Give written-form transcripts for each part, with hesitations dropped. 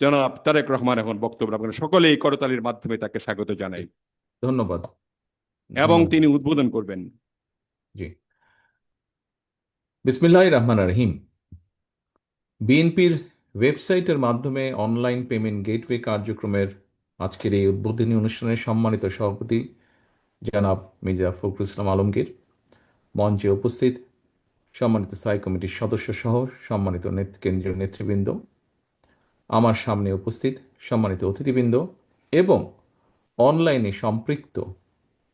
জনাব তারেক রহমান এখন বক্তব্য রাখবেন। সকলেই করতালির মাধ্যমে তাকে স্বাগত জি, জানাই ধন্যবাদ। এবং ধন্যবাদ। তিনি উদ্বোধন করবেন। জি, বিসমিল্লাহির রহমানির রহিম। বিএনপির ওয়েবসাইটের মাধ্যমে অনলাইন পেমেন্ট গেটওয়ে কার্যক্রমের আজকের এই উদ্বোধনী অনুষ্ঠানের সম্মানিত সভাপতি জনাব মির্জা ফখরুল ইসলাম আলমগীর, মঞ্চে উপস্থিত সম্মানিত স্থায়ী কমিটির সদস্য সহ সম্মানিত কেন্দ্রীয় নেতৃবৃন্দ, আমার সামনে উপস্থিত সম্মানিত অতিথিবৃন্দ এবং অনলাইনে সম্পৃক্ত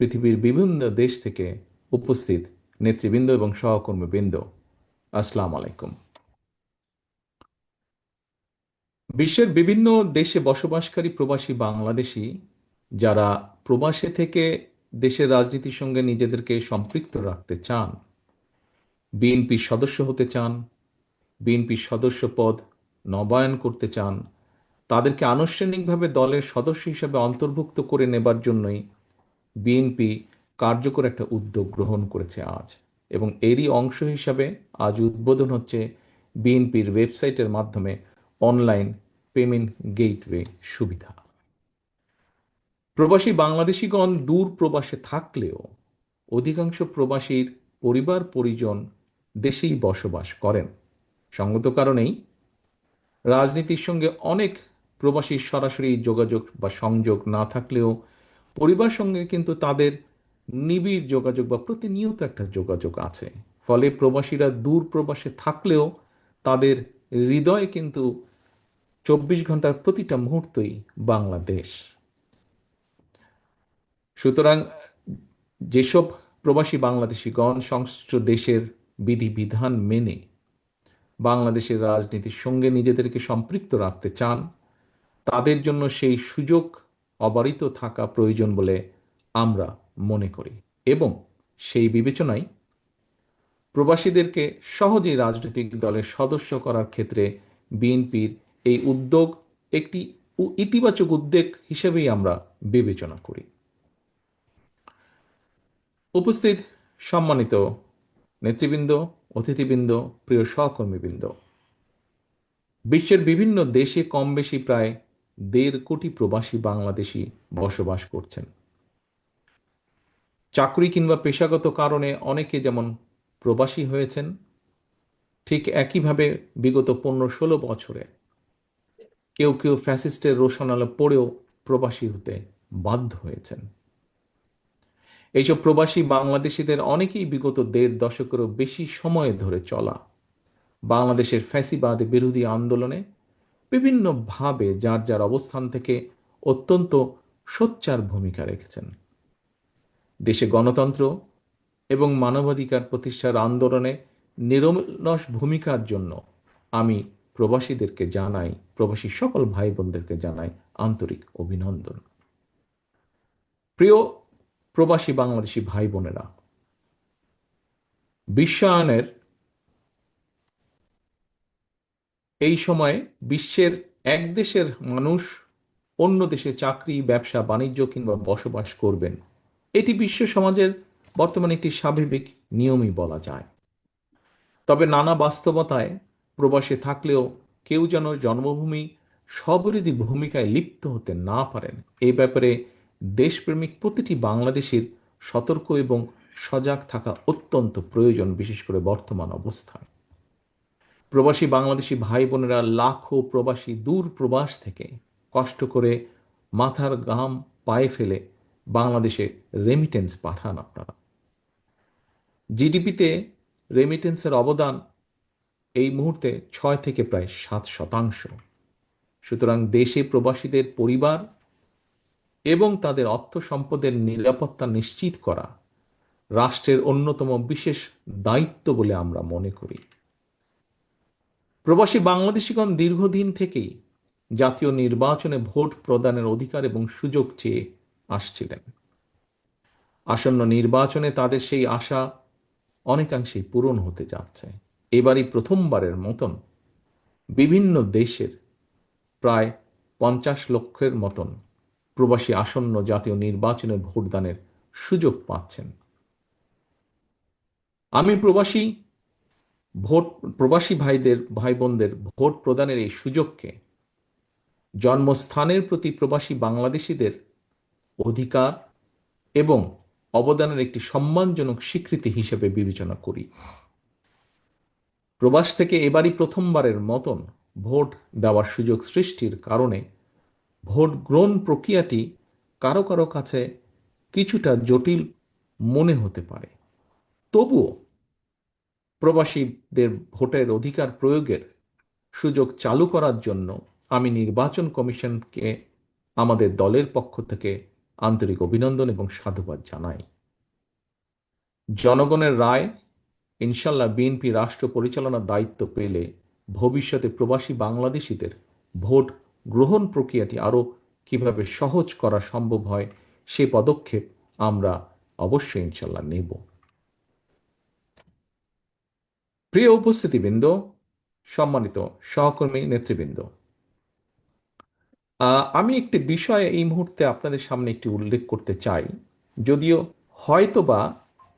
পৃথিবীর বিভিন্ন দেশ থেকে উপস্থিত নেতৃবৃন্দ এবং সহকর্মীবৃন্দ, আসসালামু আলাইকুম। বিশ্বের বিভিন্ন দেশে বসবাসকারী প্রবাসী বাংলাদেশী যারা প্রবাসে থেকে দেশের রাজনীতির সঙ্গে নিজেদেরকে সম্পৃক্ত রাখতে চান, বিএনপির সদস্য হতে চান, বিএনপির সদস্য পদ নবায়ন করতে চান, তাদেরকে আনুষ্ঠানিকভাবে দলের সদস্য হিসেবে অন্তর্ভুক্ত করে নেবার জন্যই বিএনপি কার্যকর একটা উদ্যোগ গ্রহণ করেছে আজ, এবং এরই অংশ হিসাবে আজ উদ্বোধন হচ্ছে বিএনপির ওয়েবসাইটের মাধ্যমে অনলাইন পেমেন্ট গেটওয়ে সুবিধা। প্রবাসী বাংলাদেশিগণ দূর প্রবাসে থাকলেও অধিকাংশ প্রবাসীর পরিবার পরিজন দেশেই বসবাস করেন। সঙ্গত কারণেই রাজনীতির সঙ্গে অনেক প্রবাসীর সরাসরি যোগাযোগ বা সংযোগ না থাকলেও পরিবার সঙ্গে কিন্তু তাদের নিবিড় যোগাযোগ বা প্রতিনিয়ত একটা যোগাযোগ আছে। ফলে প্রবাসীরা দূর প্রবাসে থাকলেও তাদের হৃদয়ে কিন্তু 24 ঘন্টার প্রতিটা মুহূর্তই বাংলাদেশ। সুতরাং যেসব প্রবাসী বাংলাদেশিগণ সংশ্লিষ্ট দেশের বিধিবিধান মেনে বাংলাদেশের রাজনীতির সঙ্গে নিজেদেরকে সম্পৃক্ত রাখতে চান, তাদের জন্য সেই সুযোগ অবারিত থাকা প্রয়োজন বলে আমরা মনে করি, এবং সেই বিবেচনায় প্রবাসীদেরকে সহজেই রাজনৈতিক দলের সদস্য করার ক্ষেত্রে বিএনপির এই উদ্যোগ একটি ইতিবাচক উদ্যোগ হিসেবেই আমরা বিবেচনা করি। উপস্থিত সম্মানিত নেতৃবৃন্দ, অতিথিবৃন্দ, প্রিয় সহকর্মীবৃন্দ, বিশ্বের বিভিন্ন দেশে কম বেশি প্রায় 1.5 কোটি প্রবাসী বাংলাদেশি বসবাস করছেন। চাকরি কিংবা পেশাগত কারণে অনেকে যেমন প্রবাসী হয়েছেন, ঠিক একইভাবে বিগত 15-16 বছরে কেউ কেউ ফ্যাসিস্টের রোশনালে পড়েও প্রবাসী হতে বাধ্য হয়েছেন। এইসব প্রবাসী বাংলাদেশিদের অনেকেই বিগত 1.5 দশকেরও বেশি সময় ধরে চলা বাংলাদেশের ফ্যাসিবাদ বিরোধী আন্দোলনে বিভিন্নভাবে যার যার অবস্থান থেকে অত্যন্ত সোচ্চার ভূমিকা রেখেছেন। দেশে গণতন্ত্র এবং মানবাধিকার প্রতিষ্ঠার আন্দোলনে নিরলস ভূমিকার জন্য আমি প্রবাসীদেরকে জানাই, প্রবাসী সকল ভাই বোনদেরকে জানাই আন্তরিক অভিনন্দন। প্রিয় প্রবাসী বাংলাদেশি ভাই বোনেরা, বিশ্বায়নের এই সময়ে বিশ্বের এক দেশের মানুষ অন্য দেশে চাকরি, ব্যবসা, বাণিজ্য কিংবা বসবাস করবেন, এটি বিশ্ব সমাজের বর্তমানে একটি স্বাভাবিক নিয়মই বলা যায়। তবে নানা বাস্তবতায় প্রবাসে থাকলেও কেউ যেন জন্মভূমি স্ববিরোধী ভূমিকায় লিপ্ত হতে না পারেন, এই ব্যাপারে দেশপ্রেমিক প্রতিটি বাংলাদেশির সতর্ক এবং সজাগ থাকা অত্যন্ত প্রয়োজন, বিশেষ করে বর্তমান অবস্থায়। প্রবাসী বাংলাদেশি ভাই বোনেরা লাখো প্রবাসী দূর প্রবাস থেকে কষ্ট করে মাথার ঘাম পায়ে ফেলে বাংলাদেশে রেমিটেন্স পাঠান। আপনারা জিডিপিতে রেমিটেন্সের অবদান এই মুহূর্তে 6 থেকে প্রায় 7%। সুতরাং দেশে প্রবাসীদের পরিবার এবং তাদের অর্থ সম্পদের নিরাপত্তা নিশ্চিত করা রাষ্ট্রের অন্যতম বিশেষ দায়িত্ব বলে আমরা মনে করি। প্রবাসী বাংলাদেশিগণ দীর্ঘদিন থেকেই জাতীয় নির্বাচনে ভোট প্রদানের অধিকার এবং সুযোগ চেয়ে আসছিলেন। আসন্ন নির্বাচনে তাদের সেই আশা অনেকাংশেই পূরণ হতে যাচ্ছে। এবারই প্রথমবারের মতন বিভিন্ন দেশের প্রায় 50 লক্ষের মতন প্রবাসী আসন্ন জাতীয় নির্বাচনে ভোটদানের সুযোগ পাচ্ছেন। আমি ভোট প্রবাসী ভাই বোনদের ভোট প্রদানের এই সুযোগকে জন্মস্থানের প্রতি প্রবাসী বাংলাদেশিদের অধিকার এবং অবদানের একটি সম্মানজনক স্বীকৃতি হিসেবে বিবেচনা করি। প্রবাস থেকে এবারই প্রথমবারের মতন ভোট দেওয়ার সুযোগ সৃষ্টির কারণে ভোট গ্রহণ প্রক্রিয়াটি কারো কারো কাছে কিছুটা জটিল মনে হতে পারে। তবুও প্রবাসীদের ভোটের অধিকার প্রয়োগের সুযোগ চালু করার জন্য আমি নির্বাচন কমিশনকে আমাদের দলের পক্ষ থেকে আন্তরিক অভিনন্দন এবং সাধুবাদ জানাই। জনগণের রায় ইনশাল্লাহ বিএনপি রাষ্ট্র পরিচালনার দায়িত্ব পেলে ভবিষ্যতে প্রবাসী বাংলাদেশিদের ভোট গ্রহণ প্রক্রিয়াটি আরও কিভাবে সহজ করা সম্ভব হয় সে পদক্ষেপ আমরা অবশ্যই ইনশাল্লাহ নেব। প্রিয় উপস্থিতিবৃন্দ, সম্মানিত সহকর্মী নেতৃবৃন্দ, আমি একটি বিষয় এই মুহূর্তে আপনাদের সামনে একটি উল্লেখ করতে চাই, যদিও হয়তোবা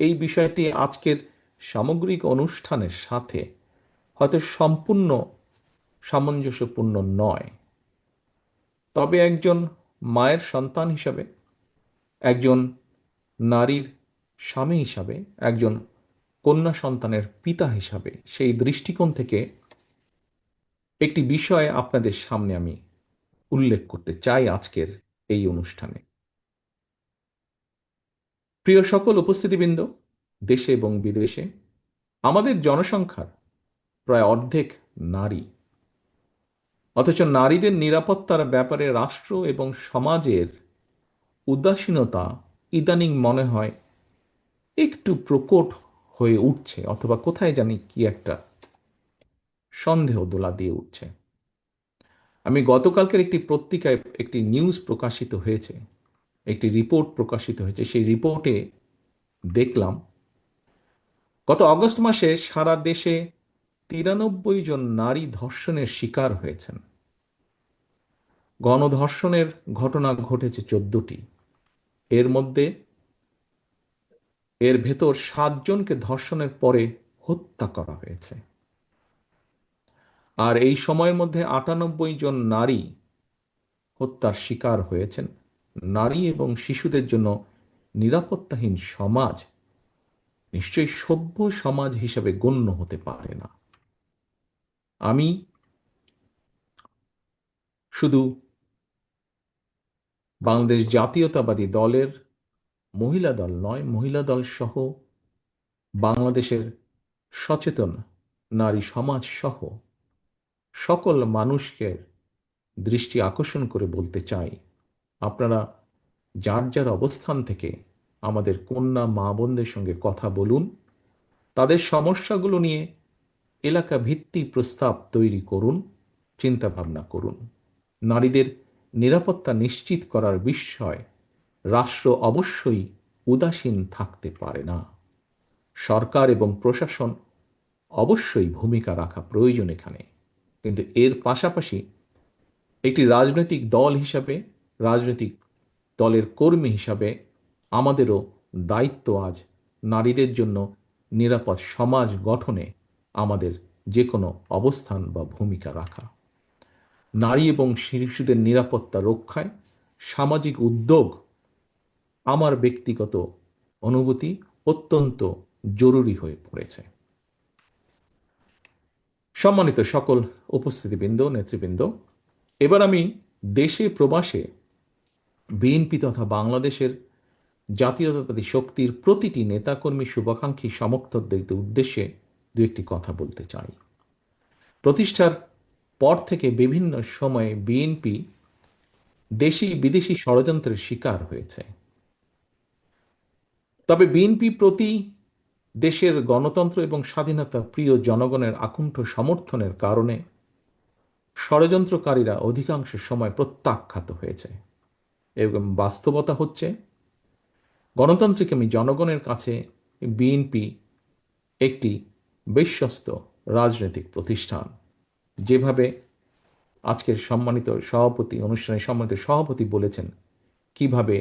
এই বিষয়টি আজকের সামগ্রিক অনুষ্ঠানের সাথে হয়তো সম্পূর্ণ সামঞ্জস্যপূর্ণ নয়। তবে একজন মায়ের সন্তান হিসাবে, একজন নারীর স্বামী হিসাবে, একজন কন্যা সন্তানের পিতা হিসাবে সেই দৃষ্টিকোণ থেকে একটি বিষয় আপনাদের সামনে আমি উল্লেখ করতে চাই আজকের এই অনুষ্ঠানে। প্রিয় সকল উপস্থিতিবৃন্দ, দেশে এবং বিদেশে আমাদের জনসংখ্যার প্রায় অর্ধেক নারী, অথচ নারীদের নিরাপত্তার ব্যাপারে রাষ্ট্র এবং সমাজের উদাসীনতা ইদানিং মনে হয় একটু প্রকট হয়ে উঠছে, অথবা কোথায় জানি কি একটা সন্দেহ দোলা দিয়ে উঠছে। আমি গতকালকের একটি পত্রিকায় একটি নিউজ প্রকাশিত হয়েছে, একটি রিপোর্ট প্রকাশিত হয়েছে। সেই রিপোর্টে দেখলাম গত অগস্ট মাসে সারা দেশে 93 জন নারী ধর্ষণের শিকার হয়েছেন। গণধর্ষণের ঘটনা ঘটেছে 14টি। এর ভেতর 7 জনকে ধর্ষণের পরে হত্যা করা হয়েছে। আর এই সময়ের মধ্যে 98 জন নারী হত্যার শিকার হয়েছেন। নারী এবং শিশুদের জন্য নিরাপত্তাহীন সমাজ নিশ্চয়ই সভ্য সমাজ হিসেবে গণ্য হতে পারে না। আমি শুধু বাংলাদেশ জাতীয়তাবাদী দলের মহিলা দল নয়, মহিলা দল সহ বাংলাদেশের সচেতন নারী সমাজ সহ সকল মানুষকে দৃষ্টি আকর্ষণ করে বলতে চাই, আপনারা যার যার অবস্থান থেকে আমাদের কন্যা মা বোনদের সঙ্গে কথা বলুন, তাদের সমস্যাগুলো নিয়ে এলাকা ভিত্তিক প্রস্তাব তৈরি করুন, চিন্তা ভাবনা করুন। নারীদের নিরাপত্তা নিশ্চিত করার বিষয়ে রাষ্ট্র অবশ্যই উদাসীন থাকতে পারে না। সরকার এবং প্রশাসন অবশ্যই ভূমিকা রাখা প্রয়োজন এখানে, কিন্তু এর পাশাপাশি একটি রাজনৈতিক দল হিসাবে, রাজনৈতিক দলের কর্মী হিসাবে আমাদেরও দায়িত্ব আজ নারীদের জন্য নিরাপদ সমাজ গঠনে আমাদের যে কোনো অবস্থান বা ভূমিকা রাখা। নারী এবং শিশুদের নিরাপত্তা রক্ষায় সামাজিক উদ্যোগ আমার ব্যক্তিগত অনুভূতি অত্যন্ত জরুরি হয়ে পড়েছে। সম্মানিত সকল উপস্থিতিবৃন্দ, নেতৃবৃন্দ, এবার আমি দেশে প্রবাসে বিএনপি তথা বাংলাদেশের জাতীয়তাবাদী শক্তির প্রতিটি নেতাকর্মী, শুভাকাঙ্ক্ষী, সমর্থকদের উদ্দেশ্যে দু একটি কথা বলতে চাই। প্রতিষ্ঠার পর থেকে বিভিন্ন সময়ে বিএনপি দেশি বিদেশি ষড়যন্ত্রের শিকার হয়েছে। তবে বিএনপি প্রতি দেশের গণতন্ত্র এবং স্বাধীনতা প্রিয় জনগণের আকুণ্ঠ সমর্থনের কারণে ষড়যন্ত্রকারীরা অধিকাংশ সময় প্রত্যাখ্যাত হয়েছে। এবং বাস্তবতা হচ্ছে গণতান্ত্রিক আমি জনগণের কাছে বিএনপি একটি বিশ্বস্ত রাজনৈতিক প্রতিষ্ঠান। যেভাবে আজকের সম্মানিত সভাপতি, অনুষ্ঠানের সম্মানিত সভাপতি বলেছেন কিভাবে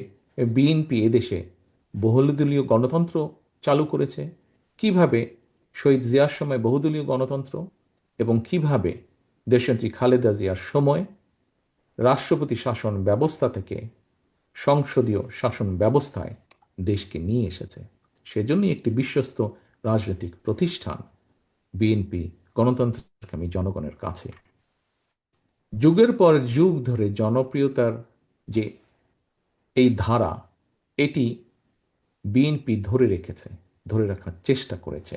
বিএনপি এদেশে বহুদলীয় গণতন্ত্র চালু করেছে, কিভাবে শহীদ জিয়ার সময় বহুদলীয় গণতন্ত্র এবং কিভাবে দেশনেত্রী খালেদা জিয়ার সময় রাষ্ট্রপতি শাসন ব্যবস্থা থেকে সংসদীয় শাসন ব্যবস্থায় দেশকে নিয়ে এসেছে। সেজন্যই একটি বিশ্বস্ত রাজনৈতিক প্রতিষ্ঠান বিএনপি গণতন্ত্রকামী জনগণের কাছে যুগের পর যুগ ধরে জনপ্রিয়তার যে এই ধারা, এটি বিএনপি ধরে রেখেছে, ধরে রাখার চেষ্টা করেছে।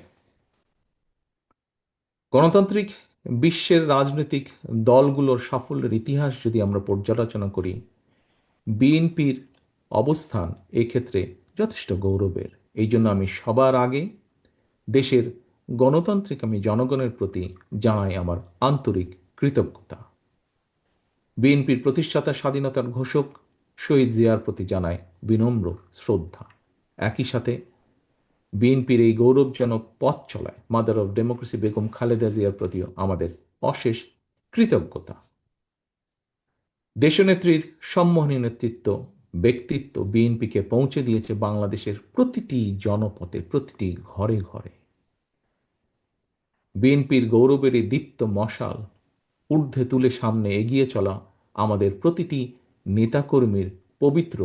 গণতান্ত্রিক বিশ্বের রাজনৈতিক দলগুলোর সাফল্যের ইতিহাস যদি আমরা পর্যালোচনা করি, বিএনপির অবস্থান এক্ষেত্রে যথেষ্ট গৌরবের। এই জন্য আমি সবার আগে দেশের গণতান্ত্রিকামী জনগণের প্রতি জানাই আমার আন্তরিক কৃতজ্ঞতা। বিএনপির প্রতিষ্ঠাতা স্বাধীনতার ঘোষক শহীদ জিয়ার প্রতি জানায় বিনম্র শ্রদ্ধা। একই সাথে বিএনপির এই গৌরবজনক পথ চলায় mother of democracy Begum Khaleda জিয়ার প্রতিও আমাদের অশেষ কৃতজ্ঞতা। দেশনেত্রীর সম্মানী নেতৃত্ব, ব্যক্তিত্ব বিএনপিকে পৌঁছে দিয়েছে বাংলাদেশের প্রতিটি জনপথে, প্রতিটি ঘরে ঘরে। বিএনপির গৌরবের এই দীপ্ত মশাল ঊর্ধ্বে তুলে সামনে এগিয়ে চলা আমাদের প্রতিটি নেতাকর্মীর পবিত্র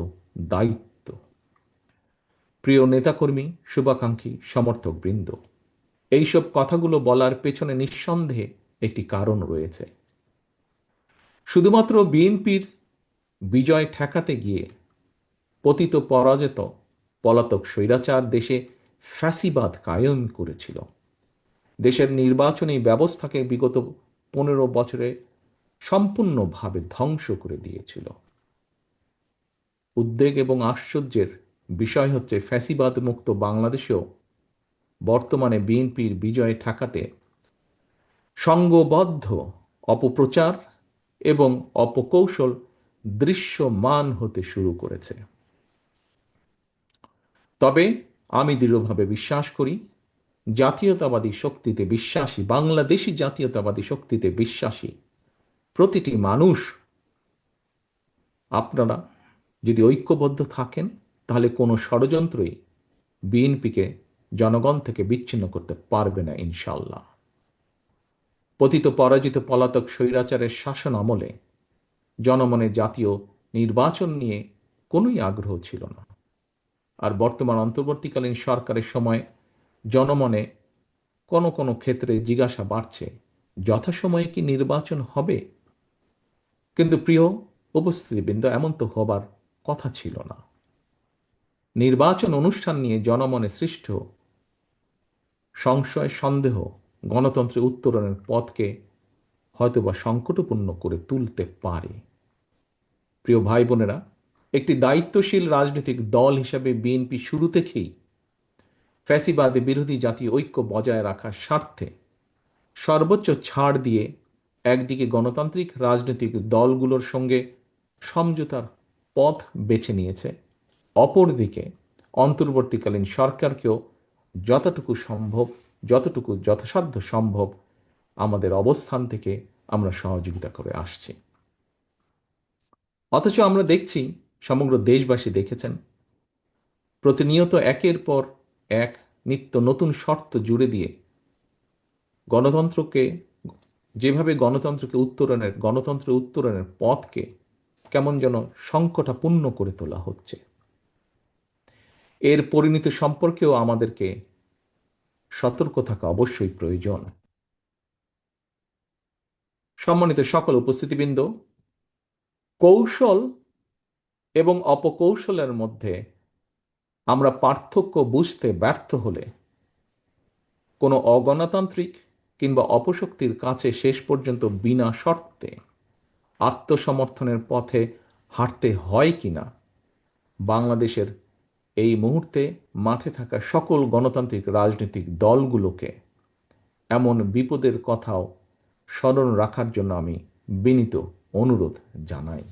দায়িত্ব। প্রিয় নেতাকর্মী, শুভাকাঙ্ক্ষী, সমর্থকবৃন্দ, এইসব কথাগুলো বলার পেছনে নিঃসন্দেহে একটি কারণ রয়েছে। শুধুমাত্র বিএনপির বিজয় ঠেকাতে গিয়ে পতিত পরাজিত পলাতক স্বৈরাচার দেশে ফ্যাসিবাদ কায়েম করেছিল। দেশের নির্বাচনী ব্যবস্থাকে বিগত 15 বছরে সম্পূর্ণভাবে ধ্বংস করে দিয়েছিল। উদ্বেগ এবং আশ্চর্যের বিষয় হচ্ছে, ফ্যাসিবাদ মুক্ত বাংলাদেশেও বর্তমানে বিএনপির বিজয় ঠেকাতে সংঘবদ্ধ অপপ্রচার এবং অপকৌশল দৃশ্যমান হতে শুরু করেছে। তবে আমি দৃঢ়ভাবে বিশ্বাস করি, জাতীয়তাবাদী শক্তিতে বিশ্বাসী, বাংলাদেশি জাতীয়তাবাদী শক্তিতে বিশ্বাসী প্রতিটি মানুষ, আপনারা যদি ঐক্যবদ্ধ থাকেন, তাহলে কোনো ষড়যন্ত্রই বিএনপিকে জনগণ থেকে বিচ্ছিন্ন করতে পারবে না ইনশাল্লাহ। পতিত পরাজিত পলাতক স্বৈরাচারের শাসন আমলে জনমনে জাতীয় নির্বাচন নিয়ে কোনোই আগ্রহ ছিল না। আর বর্তমান অন্তর্বর্তীকালীন সরকারের সময় জনমনে কোনো কোনো ক্ষেত্রে জিজ্ঞাসা বাড়ছে, যথাসময়ে কি নির্বাচন হবে? কিন্তু প্রিয় উপস্থিতিবৃন্দ, এমন তো হবার কথা ছিল না। নির্বাচন অনুষ্ঠান নিয়ে জনমনে সৃষ্ট সংশয়, সন্দেহ গণতন্ত্রের উত্তরণের পথকে হয়তোবা সংকটপূর্ণ করে তুলতে পারে। প্রিয় ভাই বোনেরা, একটি দায়িত্বশীল রাজনৈতিক দল হিসাবে বিএনপি শুরু থেকেই ফ্যাসিবাদী বিরোধী জাতীয় ঐক্য বজায় রাখার স্বার্থে সর্বোচ্চ ছাড় দিয়ে একদিকে গণতান্ত্রিক রাজনৈতিক দলগুলোর সঙ্গে সমঝোতার পথ বেছে নিয়েছে, অপরদিকে অন্তর্বর্তীকালীন সরকারকেও যতটুকু সম্ভব, যতটুকু যথাসাধ্য সম্ভব আমাদের অবস্থান থেকে আমরা সহযোগিতা করে আসছি। অথচ আমরা দেখছি, সমগ্র দেশবাসী দেখেছেন, প্রতিনিয়ত একের পর এক নিত্য নতুন শর্ত জুড়ে দিয়ে গণতন্ত্রের উত্তরণের পথকে কেমন যেন সংকটাপূর্ণ করে তোলা হচ্ছে। এর পরিণতি সম্পর্কেও আমাদেরকে সতর্ক থাকা অবশ্যই প্রয়োজন। সম্মানিত সকল উপস্থিতিবৃন্দ, কৌশল এবং অপকৌশলের মধ্যে আমরা পার্থক্য বুঝতে ব্যর্থ হলে কোনো অগণতান্ত্রিক কিংবা অপশক্তির কাছে শেষ পর্যন্ত বিনা শর্তে আত্মসমর্থনের পথে হাঁটতে হয় কিনা, বাংলাদেশের এই মুহূর্তে মাঠে থাকা সকল গণতান্ত্রিক রাজনৈতিক দলগুলোকে এমন বিপদের কথাও স্মরণ রাখার জন্য আমি বিনীত অনুরোধ জানাই।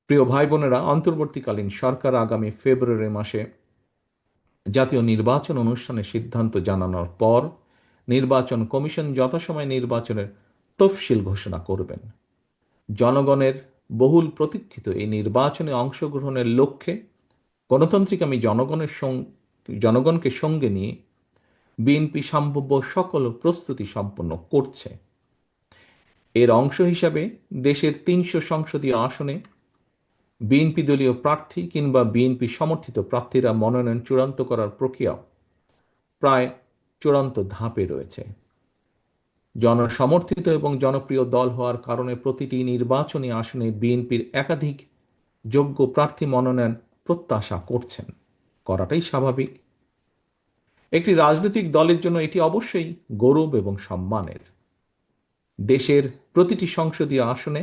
প্রিয় ভাই বোনেরা, অন্তর্বর্তীকালীন সরকার আগামী ফেব্রুয়ারি মাসে জাতীয় নির্বাচন অনুষ্ঠানের সিদ্ধান্ত জানানোর পর নির্বাচন কমিশন যথাসময়ে নির্বাচনের তফসিল ঘোষণা করবেন। জনগণের বহুল প্রতীক্ষিত এই নির্বাচনে অংশগ্রহণের লক্ষ্যে গণতান্ত্রিকামী জনগণকে সঙ্গে নিয়ে বিএনপি সম্ভাব্য সকল প্রস্তুতি সম্পন্ন করছে। এর অংশ হিসাবে দেশের ৩০০ সংসদীয় আসনে বিএনপি দলীয় প্রার্থী কিংবা বিএনপি সমর্থিত প্রার্থীরা মনোনয়ন চূড়ান্ত করার প্রক্রিয়া প্রায় চূড়ান্ত ধাপে রয়েছে। জনসমর্থিত এবং জনপ্রিয় দল হওয়ার কারণে প্রতিটি নির্বাচনী আসনে বিএনপির একাধিক যোগ্য প্রার্থী মনোনয়ন প্রত্যাশা করছেন, করাটাই স্বাভাবিক। একটি রাজনৈতিক দলের জন্য এটি অবশ্যই গৌরব এবং সম্মানের। দেশের প্রতিটি সংসদীয় আসনে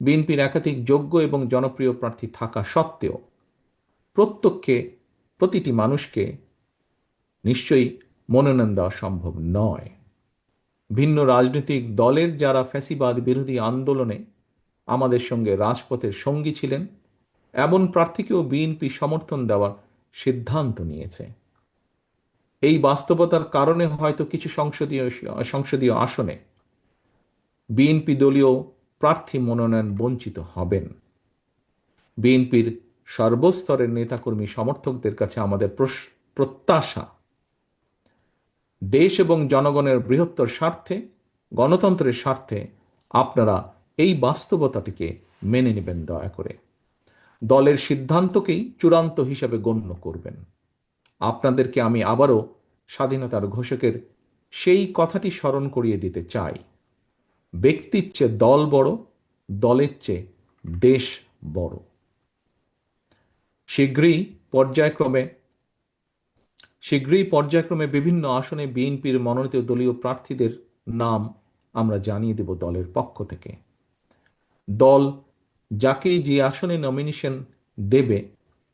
বিএনপির একাধিক যোগ্য এবং জনপ্রিয় প্রার্থী থাকা সত্ত্বেও প্রতিটি মানুষকে নিশ্চয়ই মনোনয়ন দেওয়া সম্ভব নয়। ভিন্ন রাজনৈতিক দলের যারা ফ্যাসিবাদ বিরোধী আন্দোলনে আমাদের সঙ্গে রাজপথের সঙ্গী ছিলেন, এমন প্রার্থীকেও বিএনপি সমর্থন দেওয়ার সিদ্ধান্ত নিয়েছে। এই বাস্তবতার কারণে হয়তো কিছু সংসদীয় আসনে বিএনপি দলীয় প্রার্থী মনোনয়ন বঞ্চিত হবেন। বিএনপির সর্বস্তরের নেতাকর্মী সমর্থকদের কাছে আমাদের প্রত্যাশা, দেশ এবং জনগণের বৃহত্তর স্বার্থে, গণতন্ত্রের স্বার্থে আপনারা এই বাস্তবতাটিকে মেনে নেবেন দয়া করে। দলের সিদ্ধান্তকেই চূড়ান্ত হিসাবে গণ্য করবেন। আপনাদেরকে আমি আবারও স্বাধীনতার ঘোষকের সেই কথাটি স্মরণ করিয়ে দিতে চাই, ব্যক্তির চেয়ে দল বড়, দলের চেয়ে দেশ বড়। শীঘ্রই পর্যায়ক্রমে বিভিন্ন আসনে বিএনপির মনোনীত দলীয় প্রার্থীদের নাম আমরা জানিয়ে দেব দলের পক্ষ থেকে। দল যাকেই যে আসনে নমিনেশন দেবে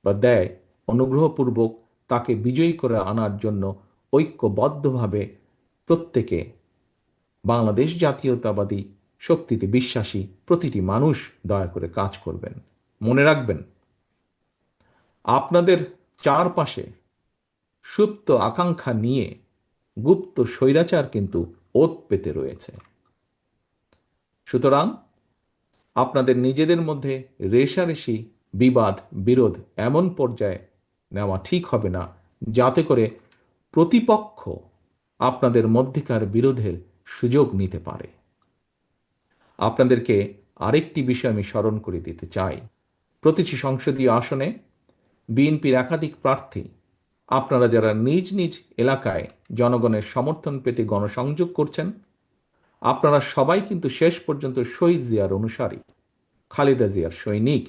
বা দেয়, অনুগ্রহপূর্বক তাকে বিজয়ী করে আনার জন্য ঐক্যবদ্ধভাবে প্রত্যেকে বাংলাদেশ জাতীয়তাবাদী শক্তিতে বিশ্বাসী প্রতিটি মানুষ দয়া করে কাজ করবেন। মনে রাখবেন, আপনাদের চারপাশে সুপ্ত আকাঙ্ক্ষা নিয়ে গুপ্ত স্বৈরাচার কিন্তু ওত পেতে রয়েছে। সুতরাং আপনাদের নিজেদের মধ্যে রেষারেষি, বিবাদ, বিরোধ এমন পর্যায়ে নেওয়া ঠিক হবে না যাতে করে প্রতিপক্ষ আপনাদের মধ্যেকার বিরোধের সুযোগ নিতে পারে। আপনাদেরকে আরেকটি বিষয় আমি স্মরণ করে দিতে চাই, প্রতিটি সংসদীয় আসনে বিএনপির একাধিক প্রার্থী, আপনারা যারা নিজ নিজ এলাকায় জনগণের সমর্থন পেতে গণসংযোগ করছেন, আপনারা সবাই কিন্তু শেষ পর্যন্ত শহীদ জিয়ার অনুসারী, খালেদা জিয়ার সৈনিক,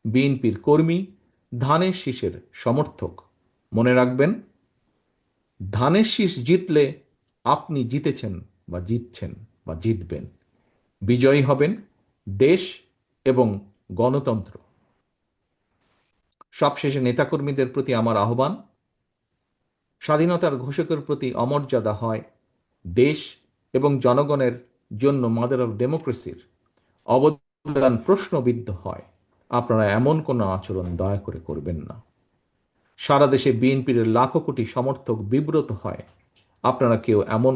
বিএনপির কর্মী, ধানের শীষের সমর্থক। মনে রাখবেন, ধানের শীষ জিতলে আপনি জিতেছেন বা জিতছেন বা জিতবেন। বিজয়ী হবেন দেশ এবং গণতন্ত্র। সবশেষে নেতাকর্মীদের প্রতি আমার আহ্বান, স্বাধীনতার ঘোষকের প্রতি অমর্যাদা হয় দেশ এবং জনগণের জন্য মাদার অফ ডেমোক্রেসির অবদান প্রশ্নবিদ্ধ হয়, আপনারা এমন কোনো আচরণ দয়া করে করবেন না। সারা দেশে বিএনপির লাখো কোটি সমর্থক বিব্রত হয়, আপনারা কেউ এমন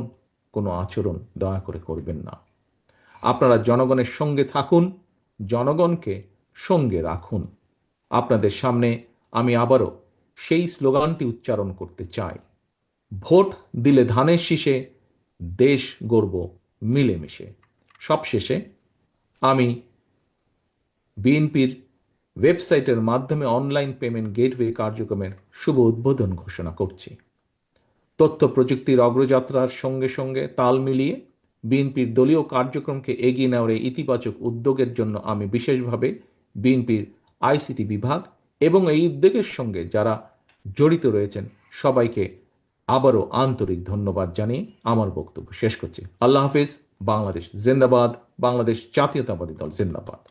কোনো আচরণ দয়া করে করবেন না। আপনারা জনগণের সঙ্গে থাকুন, জনগণকে সঙ্গে রাখুন। আপনাদের সামনে আমি আবারও সেই স্লোগানটি উচ্চারণ করতে চাই, ভোট দিলে ধানের শীষে, দেশ গড়ব মিলেমিশে। সবশেষে আমি বিএনপির ওয়েবসাইটের মাধ্যমে অনলাইন পেমেন্ট গেটওয়ে কার্যক্রমের শুভ উদ্বোধন ঘোষণা করছি। তথ্য প্রযুক্তির অগ্রযাত্রার সঙ্গে সঙ্গে তাল মিলিয়ে বিএনপির দলীয় কার্যক্রমকে এগিয়ে নেওয়ার এই ইতিবাচক উদ্যোগের জন্য আমি বিশেষভাবে বিএনপির আইসিটি বিভাগ এবং এই উদ্যোগের সঙ্গে যারা জড়িত রয়েছেন সবাইকে আবারও আন্তরিক ধন্যবাদ জানিয়ে আমার বক্তব্য শেষ করছি। আল্লাহ হাফিজ। বাংলাদেশ জিন্দাবাদ। বাংলাদেশ জাতীয়তাবাদী দল জিন্দাবাদ।